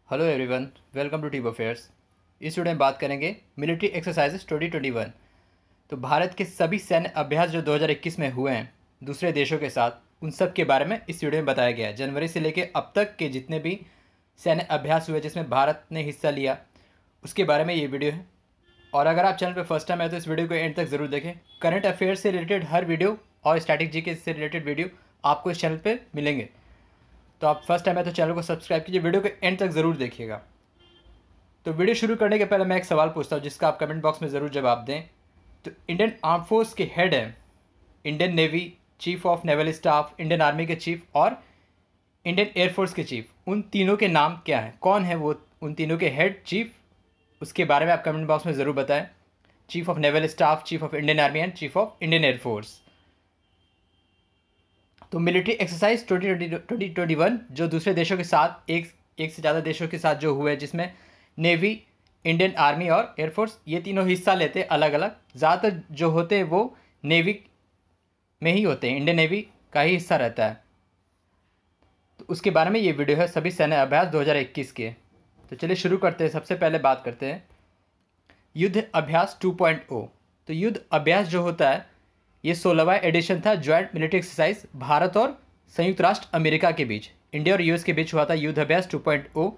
Hello everyone, welcome to टीब affairs. इस video में बात करेंगे मिलिट्री एक्सरसाइजेस 2021। तो भारत के सभी सैन्य अभ्यास जो 2021 में हुए हैं दूसरे देशों के साथ, उन सब के बारे में इस वीडियो में बताया गया है। जनवरी से लेकर अब तक के जितने भी सैन्य अभ्यास हुए जिसमें भारत ने हिस्सा लिया, उसके बारे में ये वीडियो है। और अगर आप चैनल पर फर्स्ट टाइम आए तो इस वीडियो को एंड तक ज़रूर देखें। करंट अफेयर्स से रिलेटेड हर वीडियो और स्ट्रैटेजी के से रिलेटेड वीडियो आपको इस चैनल पर मिलेंगे। तो आप फर्स्ट टाइम है तो चैनल को सब्सक्राइब कीजिए, वीडियो को एंड तक ज़रूर देखिएगा। तो वीडियो शुरू करने के पहले मैं एक सवाल पूछता हूँ जिसका आप कमेंट बॉक्स में ज़रूर जवाब दें। तो इंडियन आर्म फोर्स के हेड हैं Indian navy, chief of naval staff, Indian army के चीफ और इंडियन एयरफोर्स के चीफ। उन तीनों के नाम क्या हैं? कौन है वो उन तीनों के हेड चीफ? उसके बारे में आप कमेंट बॉक्स में ज़रूर बताएं। Chief of naval staff, chief of Indian army and chief of Indian air force. तो मिलिट्री एक्सरसाइज 2021 जो दूसरे देशों के साथ एक से ज़्यादा देशों के साथ जो हुए, जिसमें नेवी, इंडियन आर्मी और एयरफोर्स ये तीनों हिस्सा लेते हैं अलग अलग। ज़्यादातर जो होते हैं वो नेवी में ही होते हैं, इंडियन नेवी का ही हिस्सा रहता है। तो उसके बारे में ये वीडियो है, सभी सैन्य अभ्यास 2021 के। तो चलिए शुरू करते हैं। सबसे पहले बात करते हैं युद्ध अभ्यास 2.0। तो युद्ध अभ्यास जो होता है ये 16वां एडिशन था ज्वाइंट मिलिट्री एक्सरसाइज भारत और संयुक्त राष्ट्र अमेरिका के बीच, इंडिया और यूएस के बीच हुआ था युद्ध अभ्यास 2.0,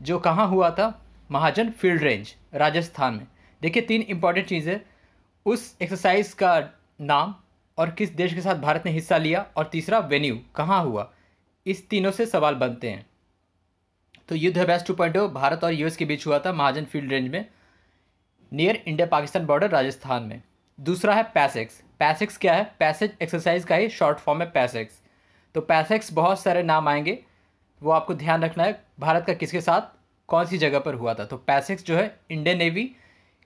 जो कहाँ हुआ था? महाजन फील्ड रेंज, राजस्थान में। देखिए, तीन इंपॉर्टेंट चीज़ें, उस एक्सरसाइज का नाम और किस देश के साथ भारत ने हिस्सा लिया, और तीसरा वेन्यू कहाँ हुआ। इस तीनों से सवाल बनते हैं। तो युद्ध अभ्यास 2.0 भारत और यूएस के बीच हुआ था महाजन फील्ड रेंज में, near India Pakistan border, Rajasthan में। दूसरा है पैसेक्स। पैसेक्स क्या है? पैसेज एक्सरसाइज का ही शॉर्ट फॉर्म है पैसेक्स। तो पैसेक्स बहुत सारे नाम आएंगे, वो आपको ध्यान रखना है भारत का किसके साथ कौन सी जगह पर हुआ था। तो पैसेक्स जो है इंडियन नेवी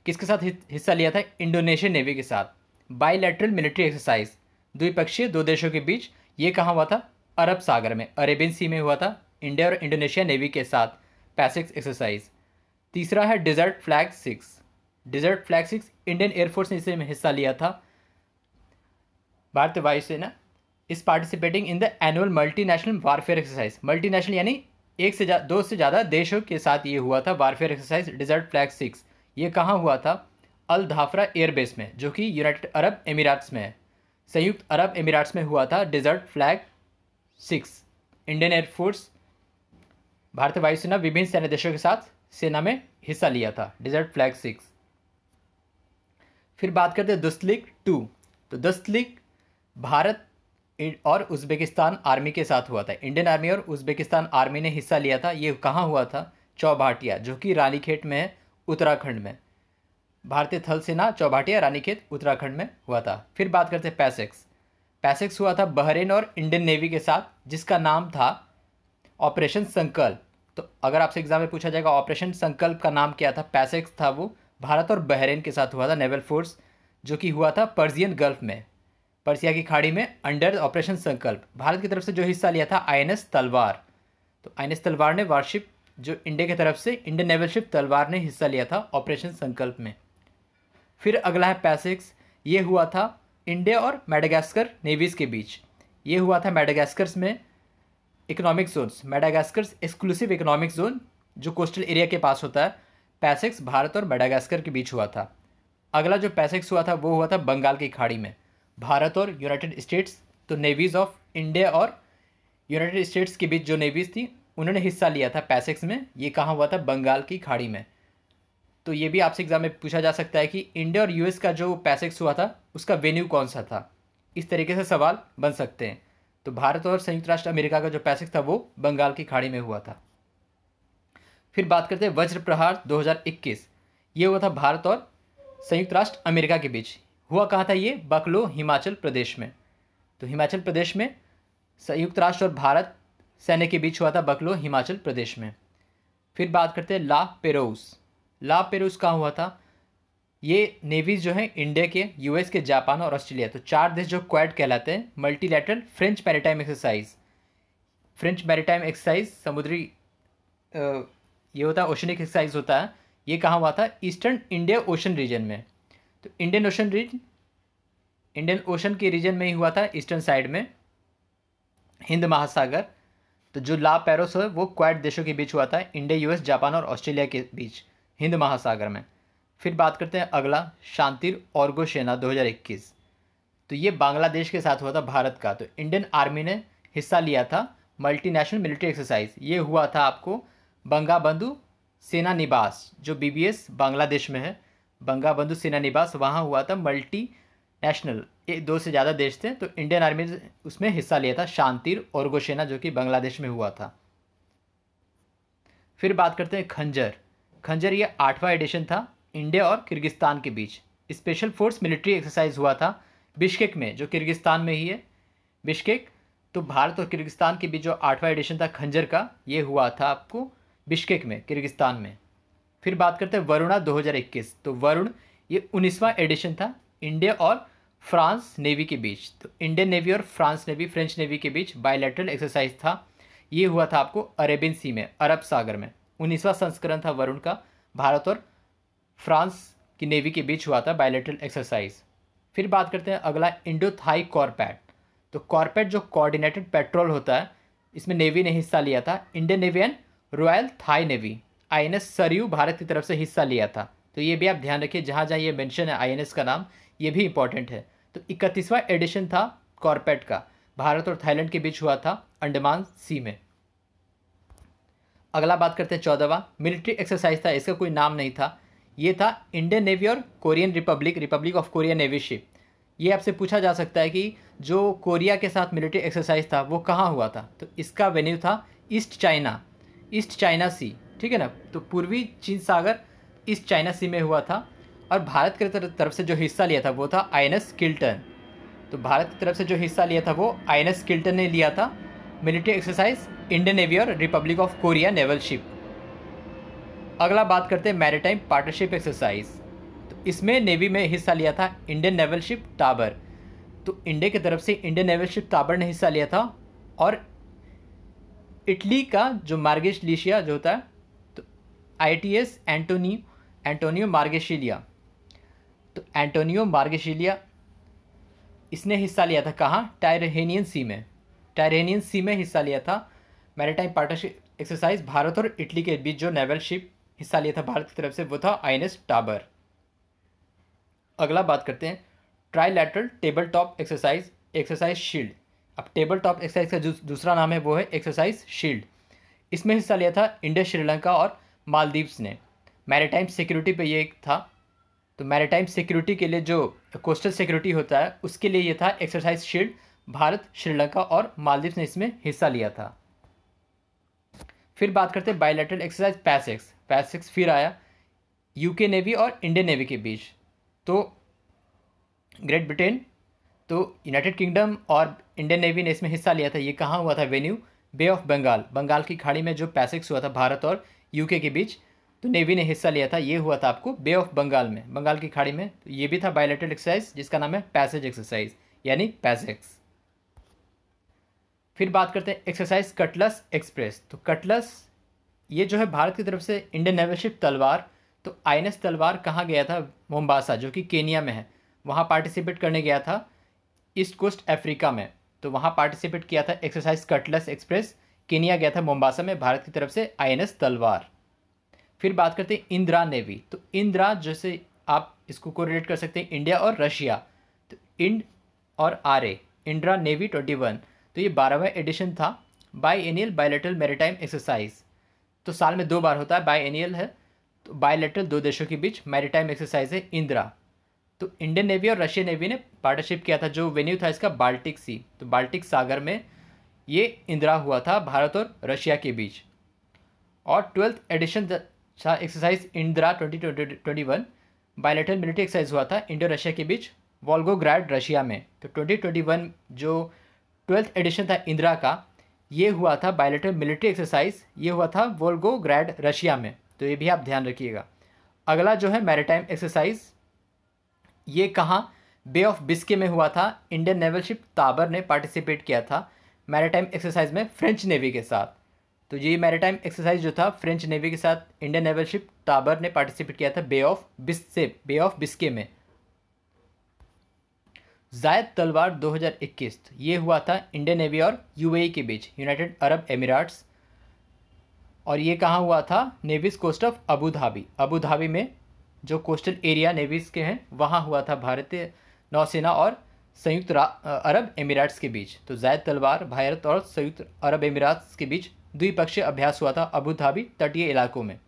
किसके साथ हिस्सा लिया था? इंडोनेशियन नेवी के साथ। बाईलैटरल मिलिट्री एक्सरसाइज, द्विपक्षीय दो देशों के बीच, ये कहाँ हुआ था? अरब सागर में, अरेबियन सी में हुआ था, इंडिया और इंडोनेशिया नेवी के साथ पैसेक्स एक्सरसाइज। तीसरा है desert flag 6। Desert flag 6 Indian air force ने इसे में हिस्सा लिया था। भारतीय वायुसेना is participating in the annual multinational warfare exercise. Multinational यानी दो से ज़्यादा देशों के साथ ये हुआ था वारफेयर एक्सरसाइज डिजर्ट फ्लैग 6। ये कहाँ हुआ था? अल धाफरा एयरबेस में, जो कि यूनाइटेड अरब एमिराट्स में है, संयुक्त अरब एमिराट्स में हुआ था डिजर्ट फ्लैग 6। इंडियन एयरफोर्स, भारतीय वायुसेना विभिन्न सैन्य देशों के साथ सेना में हिस्सा लिया था, डिजर्ट फ्लैग 6। फिर बात करते हैं दुस्तलिक 2। तो दुस्तलिक भारत और उज़्बेकिस्तान आर्मी के साथ हुआ था। इंडियन आर्मी और उज़्बेकिस्तान आर्मी ने हिस्सा लिया था। ये कहाँ हुआ था? चौभाटिया, जो कि रानीखेत में है, उत्तराखंड में। भारतीय थल सेना चौभाटिया, रानीखेत, उत्तराखंड में हुआ था। फिर बात करते हैं पैसेक्स। पैसेक्स हुआ था बहरीन और इंडियन नेवी के साथ, जिसका नाम था ऑपरेशन संकल्प। तो अगर आपसे एग्जाम में पूछा जाएगा ऑपरेशन संकल्प का नाम क्या था, पैसेक्स था वो। भारत और बहरीन के साथ हुआ था नेवल फोर्स, जो कि हुआ था पर्सियन गल्फ में, पर्सिया की खाड़ी में, अंडर ऑपरेशन संकल्प। भारत की तरफ से जो हिस्सा लिया था आईएनएस तलवार। तो आईएनएस तलवार ने वारशिप, जो इंडिया की तरफ से इंडियन नेवल शिप तलवार ने हिस्सा लिया था ऑपरेशन संकल्प में। फिर अगला है पैसेक्स। ये हुआ था इंडिया और मेडागास्कर नेवीज़ के बीच। ये हुआ था मेडागास्कर में economic zones, Madagascar exclusive economic zone, जो कोस्टल एरिया के पास होता है। पैसेक्स भारत और मेडागास्कर के बीच हुआ था। अगला जो पैसेक्स हुआ था वो हुआ था बंगाल की खाड़ी में, भारत और यूनाइटेड स्टेट्स। तो नेवीज़ ऑफ इंडिया और यूनाइटेड स्टेट्स के बीच जो नेवीज़ थी उन्होंने हिस्सा लिया था पैसेक्स में। ये कहाँ हुआ था? बंगाल की खाड़ी में। तो ये भी आपसे एग्जाम में पूछा जा सकता है कि इंडिया और यूएस का जो पैसेक्स हुआ था उसका वेन्यू कौन सा था। इस तरीके से सवाल बन सकते हैं। तो भारत और संयुक्त राष्ट्र अमेरिका का जो पैसेक्स था वो बंगाल की खाड़ी में हुआ था। फिर बात करते हैं वज्र प्रहार 2021। ये हुआ था भारत और संयुक्त राष्ट्र अमेरिका के बीच। हुआ कहाँ था ये? बकलो, हिमाचल प्रदेश में। तो हिमाचल प्रदेश में संयुक्त राष्ट्र और भारत सैन्य के बीच हुआ था बकलो, हिमाचल प्रदेश में। फिर बात करते हैं ला पेरोस। ला पेरोस कहाँ हुआ था? ये नेवीज जो है इंडिया के, यूएस के, जापान और ऑस्ट्रेलिया, तो चार देश जो क्वाड कहलाते हैं, multilateral French maritime exercise. French maritime exercise समुद्री ये होता है, ओशनिक एक्सरसाइज होता है। ये कहाँ हुआ था? ईस्टर्न इंडिया ओशन रीजन में। तो इंडियन ओशन के रीजन में ही हुआ था, ईस्टर्न साइड में, हिंद महासागर। तो जो ला पेरोस है वो क्वाड देशों के बीच हुआ था, इंडिया, यूएस, जापान और ऑस्ट्रेलिया के बीच, हिंद महासागर में। फिर बात करते हैं अगला, शांतिर ऑर्गोशेना 2021। तो ये बांग्लादेश के साथ हुआ था भारत का। तो इंडियन आर्मी ने हिस्सा लिया था मल्टीनेशनल मिलिट्री एक्सरसाइज। ये हुआ था आपको बंगाबंधु सेना निवास, जो बीबीएस बांग्लादेश में है, बंगाबंधु सेना निवास, वहाँ हुआ था। मल्टी नेशनल, एक 2 से ज़्यादा देश थे, तो इंडियन आर्मी ने उसमें हिस्सा लिया था, शांतिर ऑर्गोशेना, जो कि बांग्लादेश में हुआ था। फिर बात करते हैं खंजर। खंजर ये 8वां एडिशन था, इंडिया और किर्गिस्तान के बीच स्पेशल फोर्स मिलिट्री एक्सरसाइज हुआ था बिश्केक में, जो किर्गिस्तान में ही है, बिश्केक। तो भारत और किर्गिस्तान के बीच जो 8वां एडिशन था खंजर का, ये हुआ था आपको बिश्केक में, किर्गिस्तान में। फिर बात करते हैं वरुणा 2021। तो वरुण ये 19वां एडिशन था, इंडिया और फ्रांस नेवी के बीच। तो इंडियन नेवी और फ्रांस नेवी, फ्रेंच नेवी के बीच बायलैटरल एक्सरसाइज था। ये हुआ था आपको अरेबियन सी में, अरब सागर में। 19वां संस्करण था वरुण का, भारत और फ्रांस की नेवी के बीच हुआ था बायलैटरल एक्सरसाइज। फिर बात करते हैं अगला, इंडो थाई कॉर्पैट। तो कॉर्पैट जो कोऑर्डिनेटेड पेट्रोल होता है, इसमें नेवी ने हिस्सा लिया था, Indian navy and royal Thai navy. INS Sarayu Bharat की तरफ से हिस्सा लिया था। तो ये भी आप ध्यान रखिए, जहाँ जहाँ ये मेंशन है आईएनएस का नाम, ये भी इंपॉर्टेंट है। तो 31वां एडिशन था कॉर्पैट का, भारत और थाईलैंड के बीच हुआ था अंडमान सी में। अगला बात करते हैं 14वां, मिलिट्री एक्सरसाइज था, इसका कोई नाम नहीं था। ये था इंडियन नेवी और Korean Republic of Korea navy ship. ये आपसे पूछा जा सकता है कि जो कोरिया के साथ मिलिट्री एक्सरसाइज था वो कहाँ हुआ था। तो इसका वेन्यू था ईस्ट चाइना सी, ठीक है ना। तो पूर्वी चीन सागर, ईस्ट चाइना सी में हुआ था। और भारत की तरफ से जो हिस्सा लिया था वो था आईएनएस किल्टन। तो भारत की तरफ से जो हिस्सा लिया था वो आईएनएस किल्टन ने लिया था, मिलिट्री एक्सरसाइज इंडियन नेवी और Republic of Korea naval ship. अगला बात करते हैं मैरीटाइम पार्टनरशिप एक्सरसाइज। तो इसमें नेवी में हिस्सा लिया था इंडियन नेवल शिप टाबर। तो इंडिया की तरफ से इंडियन नेवल शिप टाबर ने हिस्सा लिया था। और इटली का जो मार्गेशिलिया जो होता है, तो आईटीएस एंटोनियो मार्गेशिलिया, तो एंटोनियो मार्गेशिलिया इसने हिस्सा लिया था कहाँ, टायरहेनियन सी में हिस्सा लिया था। मैरीटाइम पार्टनरशिप एक्सरसाइज भारत और इटली के बीच जो नेवल शिप हिस्सा लिया था भारत की तरफ से वो था आईएनएस टाबर। अगला बात करते हैं trilateral table top exercise shield. अब टेबल टॉप एक्सरसाइज का जो दूसरा नाम है वो है एक्सरसाइज शील्ड। इसमें हिस्सा लिया था इंडिया, श्रीलंका और मालदीव्स ने। मैरीटाइम सिक्योरिटी पे ये एक था। तो मैरीटाइम सिक्योरिटी के लिए जो कोस्टल सिक्योरिटी होता है उसके लिए ये था एक्सरसाइज शील्ड। भारत, श्रीलंका और मालदीव्स ने इसमें हिस्सा लिया था। फिर बात करते हैं बायलैटरल एक्सरसाइज पैसेक्स फिर आया यूके नेवी और इंडियन नेवी के बीच। तो ग्रेट ब्रिटेन, तो यूनाइटेड किंगडम और इंडियन नेवी ने इसमें हिस्सा लिया था। ये कहाँ हुआ था venue, bay of Bengal, Bengal की खाड़ी में जो पैसेक्स हुआ था भारत और यूके के बीच। तो नेवी ने हिस्सा लिया था, ये हुआ था आपको बे ऑफ बंगाल में, बंगाल की खाड़ी में। तो ये भी था बायलैटरल एक्सरसाइज जिसका नाम है पैसेज एक्सरसाइज यानी पैसेक्स। फिर बात करते हैं एक्सरसाइज कटलस एक्सप्रेस। तो कटलस ये जो है भारत की तरफ से इंडियन नेवल शिप तलवार। तो आईएनएस तलवार कहाँ गया था, मोम्बासा जो कि केनिया में है, वहाँ पार्टिसिपेट करने गया था ईस्ट कोस्ट अफ्रीका में। तो वहाँ पार्टिसिपेट किया था एक्सरसाइज कटलस एक्सप्रेस, केनिया गया था मोम्बासा में भारत की तरफ से आईएनएस तलवार। फिर बात करते हैं इंदिरा नेवी। तो इंदिरा जैसे आप इसको कोरिलेट कर सकते हैं इंडिया और रशिया। तो इंड और आरए, इंदिरा नेवी 21। तो ये 12वां एडिशन था बाईएनियल बायलैटरल मैरीटाइम एक्सरसाइज। तो साल में 2 बार होता है, बाईएनियल है। तो बायलैटरल 2 देशों के बीच मैरीटाइम एक्सरसाइज है इंदिरा। तो इंडियन नेवी और रशियन नेवी ने पार्टनरशिप किया था। जो वेन्यू था इसका बाल्टिक सी, तो बाल्टिक सागर में ये इंदिरा हुआ था भारत और रशिया के बीच। और 12th एडिशन था exercise Indira 2021, bilateral military exercise हुआ था इंडिया रशिया के बीच वोल्गोग्राड रशिया में। तो 2021 जो 12th एडिशन था इंदिरा का, ये हुआ था बायलैटरल मिलिट्री एक्सरसाइज, ये हुआ था वोल्गोग्राड रशिया में। तो ये भी आप ध्यान रखिएगा। अगला जो है मैरीटाइम एक्सरसाइज, ये कहाँ, बे ऑफ बिस्के में हुआ था। इंडियन नेवल शिप ताबर ने पार्टिसिपेट किया था मैरीटाइम एक्सरसाइज में फ्रेंच नेवी के साथ। तो ये मैरीटाइम एक्सरसाइज जो था फ्रेंच नेवी के साथ इंडियन नेवल शिप टाबर ने पार्टिसिपेट किया था बे ऑफ बिस्के में। जायद तलवार 2021 ये हुआ था इंडियन नेवी और यूएई के बीच, यूनाइटेड अरब एमिरेट्स। और ये कहाँ हुआ था? Navies coast of Abu Dhabi, Abu Dhabi में जो कोस्टल एरिया नेवीज के हैं वहाँ हुआ था भारतीय नौसेना और संयुक्त अरब एमिरेट्स के बीच। तो जायद तलवार भारत और संयुक्त अरब एमिरेट्स के बीच द्विपक्षीय अभ्यास हुआ था अबू धाबी तटीय इलाकों में।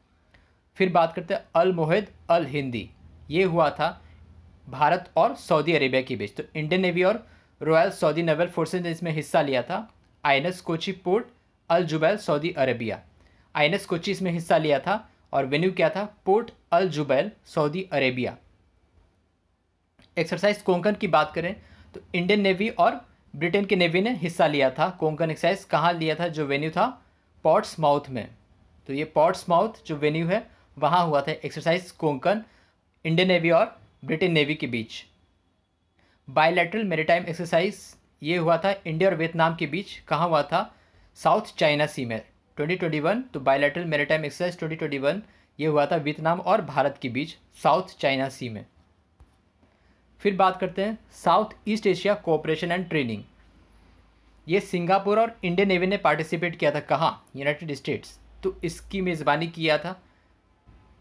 फिर बात करते हैं अल मोहिद अल हिंदी, ये हुआ था भारत और सऊदी अरेबिया के बीच। तो इंडियन नेवी और रॉयल सऊदी नेवल फोर्सेज ने इसमें हिस्सा लिया था। INS Kochi port Al Jubail Saudi Arabia, INS Kochi इसमें हिस्सा लिया था और वेन्यू क्या था? Port Al Jubail Saudi Arabia. Exercise Konkan की बात करें तो इंडियन नेवी और ब्रिटेन की नेवी ने हिस्सा लिया था। कोंकण एक्सरसाइज कहाँ लिया था? जो वेन्यू था पोर्ट्समाउथ में। तो ये पोर्ट्समाउथ जो वेन्यू है वहाँ हुआ था एक्सरसाइज कोंकण, इंडियन नेवी और ब्रिटेन नेवी के बीच। बायलैटरल मैरीटाइम एक्सरसाइज ये हुआ था इंडिया और वियतनाम के बीच, कहाँ हुआ था? साउथ चाइना सी में 2021। तो बायलैटरल मैरीटाइम एक्सरसाइज 2021 ये हुआ था वियतनाम और भारत के बीच साउथ चाइना सी में। फिर बात करते हैं south east Asia cooperation and training, ये सिंगापुर और इंडियन नेवी ने पार्टिसिपेट किया था। कहाँ? United states. तो इसकी मेज़बानी किया था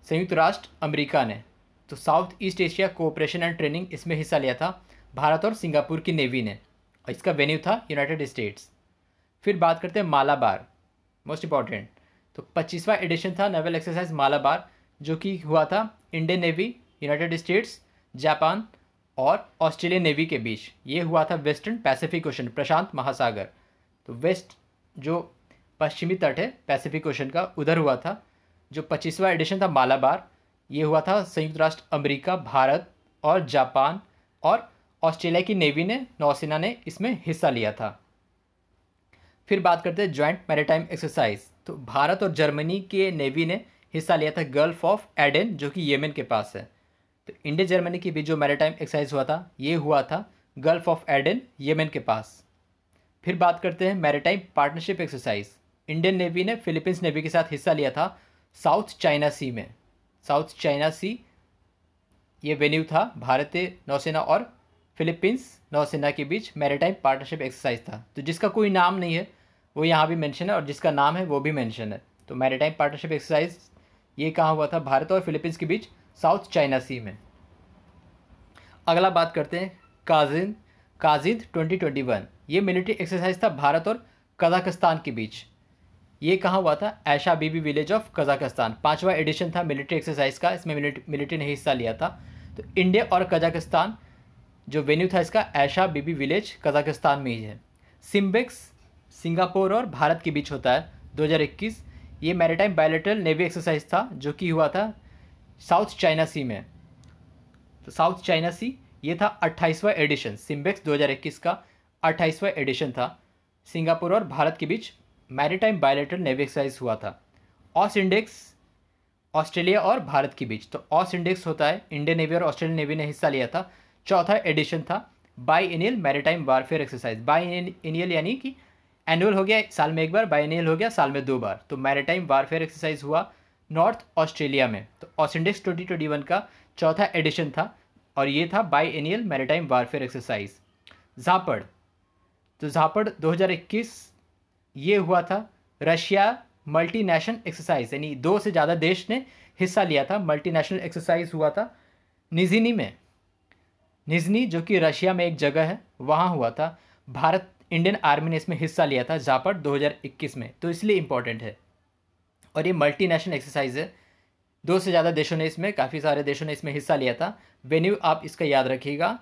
संयुक्त राष्ट्र अमेरिका ने। तो south east Asia cooperation and training इसमें हिस्सा लिया था भारत और सिंगापुर की नेवी ने और इसका वेन्यू था यूनाइटेड स्टेट्स। फिर बात करते हैं मालाबार, मोस्ट इंपॉर्टेंट। तो 25वां एडिशन था नेवल एक्सरसाइज मालाबार, जो कि हुआ था Indian navy, United states, Japan और ऑस्ट्रेलियन नेवी के बीच। ये हुआ था वेस्टर्न पैसिफिक ओशन, प्रशांत महासागर। तो वेस्ट जो पश्चिमी तट है पैसिफिक ओशन का, उधर हुआ था। जो 25वां एडिशन था मालाबार, ये हुआ था संयुक्त राष्ट्र अमेरिका, भारत और जापान और ऑस्ट्रेलिया की नेवी ने, नौसेना ने इसमें हिस्सा लिया था। फिर बात करते हैं जॉइंट मैरीटाइम एक्सरसाइज। तो भारत और जर्मनी के नेवी ने हिस्सा लिया था गल्फ ऑफ एडन, जो कि येमेन के पास है। तो इंडिया जर्मनी के बीच जो मैरीटाइम एक्सरसाइज हुआ था ये हुआ था गल्फ ऑफ एडन, येमेन के पास। फिर बात करते हैं maritime partnership exercise. Indian navy ने फिलीपींस नेवी के साथ हिस्सा लिया था साउथ चाइना सी में। साउथ चाइना सी ये वेन्यू था भारतीय नौसेना और फिलीपींस नौसेना के बीच मैरीटाइम पार्टनरशिप एक्सरसाइज था। तो जिसका कोई नाम नहीं है वो यहाँ भी मेंशन है और जिसका नाम है वो भी मेंशन है। तो मैरीटाइम पार्टनरशिप एक्सरसाइज ये कहाँ हुआ था? भारत और फिलीपींस के बीच साउथ चाइना सी में। अगला बात करते हैं काजिंद 2021, ये मिलिट्री एक्सरसाइज था भारत और कजाकिस्तान के बीच। ये कहाँ हुआ था? ऐशा बीबी विलेज ऑफ कजाकिस्तान। 5वां एडिशन था मिलिट्री एक्सरसाइज का, इसमें मिलिट्री ने हिस्सा लिया था। तो इंडिया और कजाकिस्तान जो वेन्यू था इसका ऐशा बीबी विलेज कजाकिस्तान में ही है। सिम्बेक्स सिंगापुर और भारत के बीच होता है 2021। ये मैरीटाइम बायलैटरल नेवी एक्सरसाइज था जो कि हुआ था साउथ चाइना सी में। तो साउथ चाइना सी ये था 28वां एडिशन, सिम्बेक्स 2021 का 28वां एडिशन था। सिंगापुर और भारत के बीच मैरीटाइम बायलैटरल नेवी एक्सरसाइज हुआ था। ऑस इंडेक्स ऑस्ट्रेलिया और भारत के बीच। तो ऑस इंडेक्स होता है इंडियन नेवी और ऑस्ट्रेलियन नेवी ने हिस्सा लिया था। चौथा एडिशन था biennial maritime warfare exercise. Biennial यानी कि एनुअल हो गया साल में एक बार, बाईएनियल हो गया साल में 2 बार। तो मैरीटाइम वारफेयर एक्सरसाइज हुआ नॉर्थ ऑस्ट्रेलिया में। तो ऑस इंडेक्स 2021 का चौथा एडिशन था और ये था बाईएनियल मैरीटाइम वारफेयर एक्सरसाइज। झापड़, तो झापड़ 2021 ये हुआ था रशिया मल्टीनेशनल एक्सरसाइज, यानी 2 से ज़्यादा देश ने हिस्सा लिया था। मल्टीनेशनल एक्सरसाइज हुआ था निज़नी में, निज़नी जो कि रशिया में एक जगह है वहाँ हुआ था। भारत इंडियन आर्मी ने इसमें हिस्सा लिया था झापड़ 2021 में, तो इसलिए इम्पोर्टेंट है। और ये मल्टीनेशनल एक्सरसाइज है, 2 से ज़्यादा देशों ने इसमें, काफ़ी सारे देशों ने इसमें हिस्सा लिया था। वेन्यू आप इसका याद रखिएगा,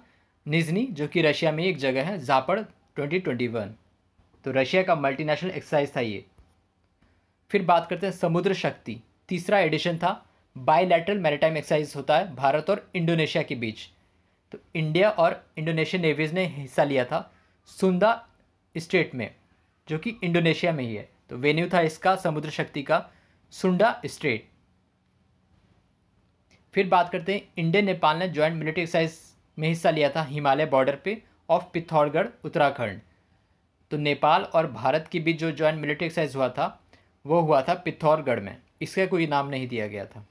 निज़नी जो कि रशिया में एक जगह है, झापड़ 2021। तो रशिया का मल्टीनेशनल एक्सरसाइज था ये। फिर बात करते हैं समुद्र शक्ति, तीसरा एडिशन था। बायलैटरल मैरीटाइम एक्सरसाइज होता है भारत और इंडोनेशिया के बीच। तो इंडिया और इंडोनेशियन नेवीज ने हिस्सा लिया था सुंदा स्टेट में, जो कि इंडोनेशिया में ही है। तो वेन्यू था इसका समुद्र शक्ति का सुंडा स्टेट। फिर बात करते हैं इंडियन नेपाल ने ज्वाइंट मिलिट्री एक्सरसाइज में हिस्सा लिया था हिमालय बॉर्डर पे ऑफ पिथौरागढ़ उत्तराखंड। तो नेपाल और भारत के बीच जो ज्वाइंट मिलिट्री एक्सरसाइज हुआ था वो हुआ था पिथौरागढ़ में, इसका कोई नाम नहीं दिया गया था।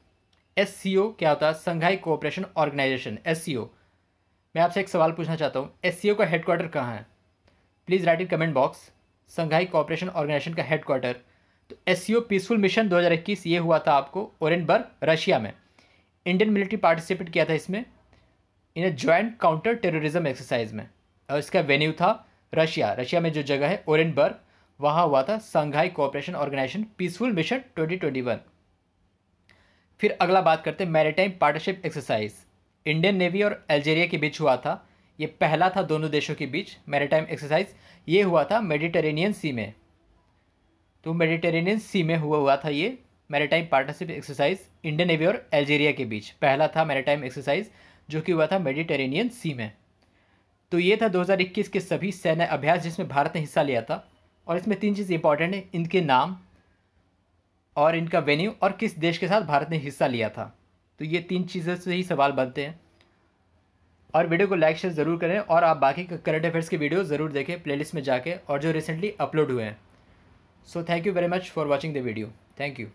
SCO क्या होता है? संघाई कोऑपरेशन ऑर्गेनाइजेशन, SCO। मैं आपसे एक सवाल पूछना चाहता हूँ, एससीओ का हेडक्वार्टर कहाँ है? Please write in comment box. Shanghai cooperation organisation का हेडक्वार्टर। तो एससीओ पीसफुल मिशन 2021 ये हुआ था आपको ओरेनबर्ग, रशिया में। इंडियन मिलिट्री पार्टिसिपेट किया था इसमें in a joint counter terrorism exercise में, और इसका वेन्यू था रशिया में जो जगह है ओरेनबर्ग, वहाँ हुआ था संघाई कोऑपरेशन ऑर्गेनाइजेशन पीसफुल मिशन 2021। फिर अगला बात करते हैं maritime partnership exercise. Indian navy और अल्जीरिया के बीच हुआ था, ये पहला था दोनों देशों के बीच मैरीटाइम एक्सरसाइज। ये हुआ था मेडिटेरेनियन सी में। तो मेडिटेरेनियन सी में हुआ था ये maritime partnership exercise Indian navy और अल्जीरिया के बीच, पहला था मैरीटाइम एक्सरसाइज जो कि हुआ था मेडिटेरेनियन सी में। तो ये था 2021 के सभी सैन्य अभ्यास जिसमें भारत ने हिस्सा लिया था। और इसमें 3 चीज़ इंपॉर्टेंट है, इनके नाम और इनका वेन्यू और किस देश के साथ भारत ने हिस्सा लिया था। तो ये 3 चीज़ों से ही सवाल बनते हैं। और वीडियो को लाइक शेयर ज़रूर करें, और आप बाकी करंट अफेयर्स के वीडियो ज़रूर देखें प्लेलिस्ट में जाके, और जो रिसेंटली अपलोड हुए हैं। So thank you very much for watching the video. Thank you.